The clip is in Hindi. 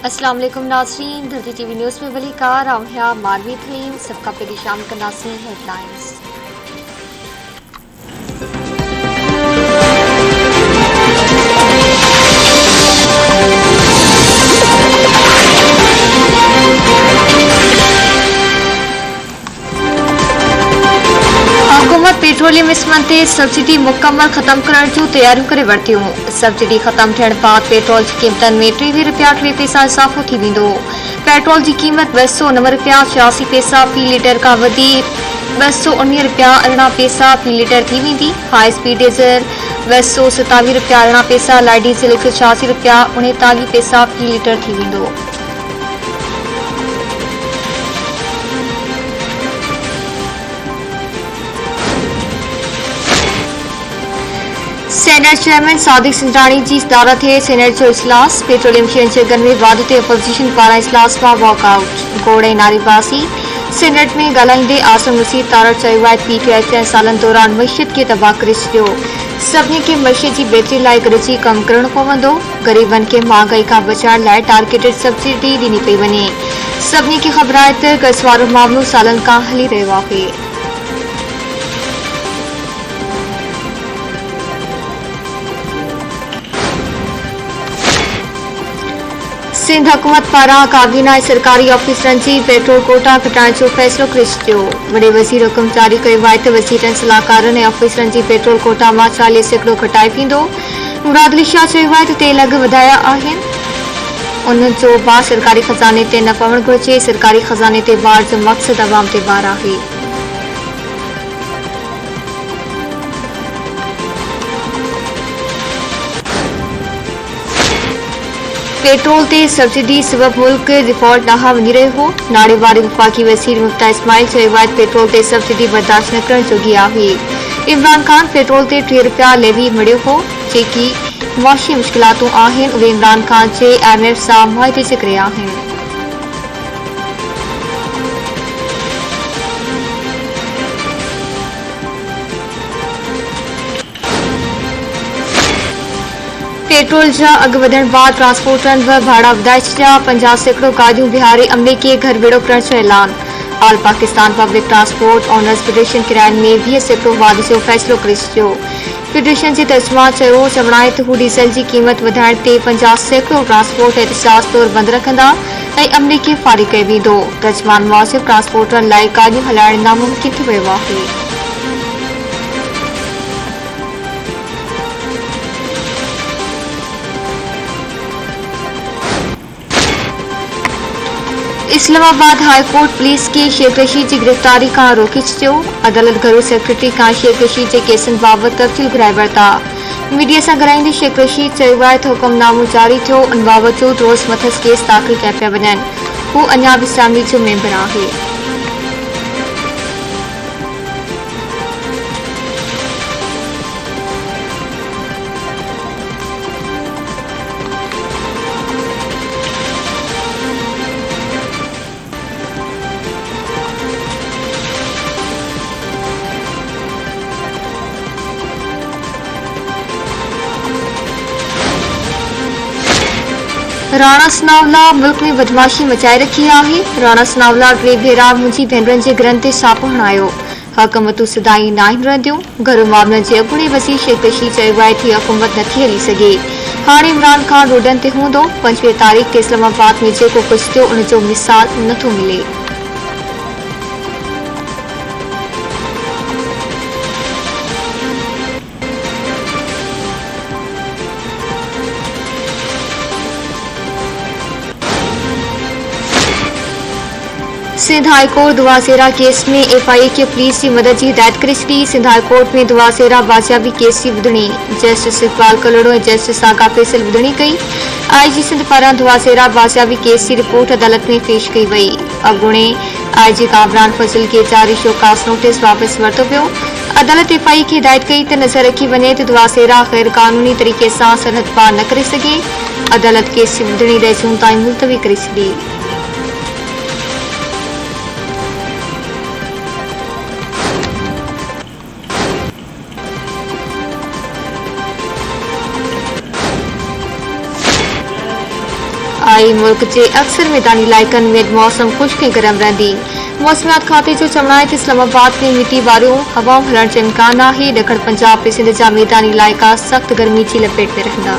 अस्सलाम वालेकुम नाज़रीन, धरती टीवी न्यूज़ में वली कार आउं मानवी थीम सबका पेरी शाम कंदासीं हेडलाइंस। हुकूमत पेट्रोलियम इस्मन ते सब्सिडी मुकम्मल खत्म करण जूं तैयारियूं करे वरतियूं। सब्सिडी खत्म थियण बाद पेट्रोल जी क़ीमतन में 23 रुपया 3 पैसा इज़ाफ़ो थी वेंदो। पेट्रोल जी क़ीमत 209 रुपया 86 पैसा फी लीटर खां वधी 219 रुपया 18 पैसा फी लीटर थी वेंदी। हाई स्पीड डीज़ल 227 रुपया 18 पैसा, लाइट डीज़ल 186 रुपया 39 पैसा फी लीटर थी वेंदो। सेनेट चेयरमैन सादिक सिंधराणी जी सदारत थे सेनेट जो इजलास। पेट्रोलियम शयुनि जे अघनि में वाधे ते अपोज़िशन पारां इजलास मां वॉकआउट, गोड़ ऐं नारेबाज़ी। सेनेट में ॻाल्हाईंदे आसिम नसीर तारड़ चयो आहे PTI 3 सालनि दौरान मईशत खे तबाह करे छॾियो। सभिनी खे मईशत जी बहितरी लाइ गॾिजी कमु करणो पवंदो। ग़रीबनि खे महांगाई खां बचाइण लाइ टारगेटेड सब्सिडी ॾिनी पई वञे। सभिनी खे ख़बर आहे त कर्ज़ वारो मामलो सालनि खां हली रहियो आहे। सिंध हुकूमत पारां काबीना ऐं सरकारी ऑफिसरनि जी पेट्रोल कोटा घटाइण जो फ़ैसिलो करे छॾियो। वॾे वज़ीर हुकुम जारी कयो आहे त वज़ीरनि सलाहकारनि ऐं ऑफिसरनि जी पेट्रोल कोटा मां 40% घटाए वेंदो। मुराद अली शाह चयो आहे त तेल अघ वधाया आहिनि। उन्हनि जो भार सरकारी ख़ज़ाने ते न पवणु घुरिजे। सरकारी ख़ज़ाने ते भार जो मक़सदु अवाम ते भार आहे। पेट्रोल ते सब्सिडी सबब मुल्क डिफॉल्ट ॾांहुं वञी रहियो हो। नाड़े वारे वफ़ाक़ी वज़ीर मुफ्ता इस्माइल चयो आहे त पेट्रोल ते सब्सिडी बर्दाश्त न करण जोगी आहे। इमरान खान पेट्रोल ते 3 रुपया लेवी मड़ियो हो। जेकी मुआशी मुश्किलातूं आहिनि उहे इमरान खान जे IMF सां मुआहिदे जे करे आहिनि। पेट्रोल जा अघ वधण बाद ट्रांसपोर्टरनि बि भाड़ा वधाए छॾिया। 50% गाॾियूं बिहारे अमले खे घर वेड़ो करण जो ऐलान। All Pakistan public transport owners federation किरायनि में 20% वाधे जो फ़ैसिलो करे छॾियो। फेडरेशन जे तर्जुमान चवणु आहे त हू डीज़ल जी क़ीमत वधाइण ते 50% ट्रांसपोर्ट एहतिजाज तौरु बंदि रखंदा ऐं अमले खे फारिग कयो वेंदो। तर्जुमान मूजिबि ट्रांसपोर्टरनि लाइ गाॾियूं हलाइण नामुमकिन थी वियो आहे। इस्लामाबाद हाई कोर्ट पुलिस खे शेख रशीद जी गिरफ़्तारी खां रोके छॾियो। अदालत घरू सेक्रेटरी खां शेख रशीद जे केसनि बाबति तफ़सील घुराए वरिता। मीडिया सां ॻाल्हाईंदे शेख रशीद चयो आहे त हुकुमनामो जारी थियो, उन बावजूदि रोज़ मथस केस दाख़िल कया पिया वञनि। हू अञा बि असेंबली जो मेंबर आहे। राणा सनावला मुल्क में बदमाशी मचाए रखी आहे। राणा सनावला 3 भेरा मुंहिंजी भेनरुनि जे घरनि ते छापो हणायो। हुकूमतूं सदाई न आहिनि रहंदियूं। घरू मामलनि जे अॻूणे वज़ीर शेख रशीद चयो आहे त हुकूमत नथी हली सघे। हाणे इमरान खान रोडनि ते हूंदो। 25 तारीख़ ते इस्लामाबाद में जेको कुझु थियो उन जो मिसाल नथो मिले। सिंध हाई कोर्ट दुआसेरा केस में FIA खे पुलिस की मदद की हिदायत करे छॾी। सिंध हाई कोर्ट में दुआसेरा बाजियाबी केस की ॿुधणी जस्टिस इकबाल कलोड़ो ऐं जस्टिस आगा फैसल ॿुधणी कई। IG सिंध पारां दुआसेरा बाजियाबी केस की रिपोर्ट अदालत में पेश कई वई। अॻूणे IG कामरान फज़ल खे जारी शोकास नोटिस वापस वरितो पियो। अदालत FIA खे हिदायत कई त नज़र रखी वञे त दुआसेरा गैर कानूनी तरीक़े सां सरहद पार न करे सघे। अदालत केस की ॿुधणी 10 जून ताईं मुलतवी करे छॾी। सूबाई मुल्क के अक्सर मैदानी इलाइक़नि में मौसम खुश्क ऐं गरम रहंदी। मौसमियात खाते जो चवणु आहे त इस्लामाबाद में मिटी वारियूं हवाऊं हलण जो इम्कान आहे। ॾखण पंजाब ऐं सिंध जा मैदानी इलाइक़ा सख़्त गर्मी जी लपेट में रहंदा।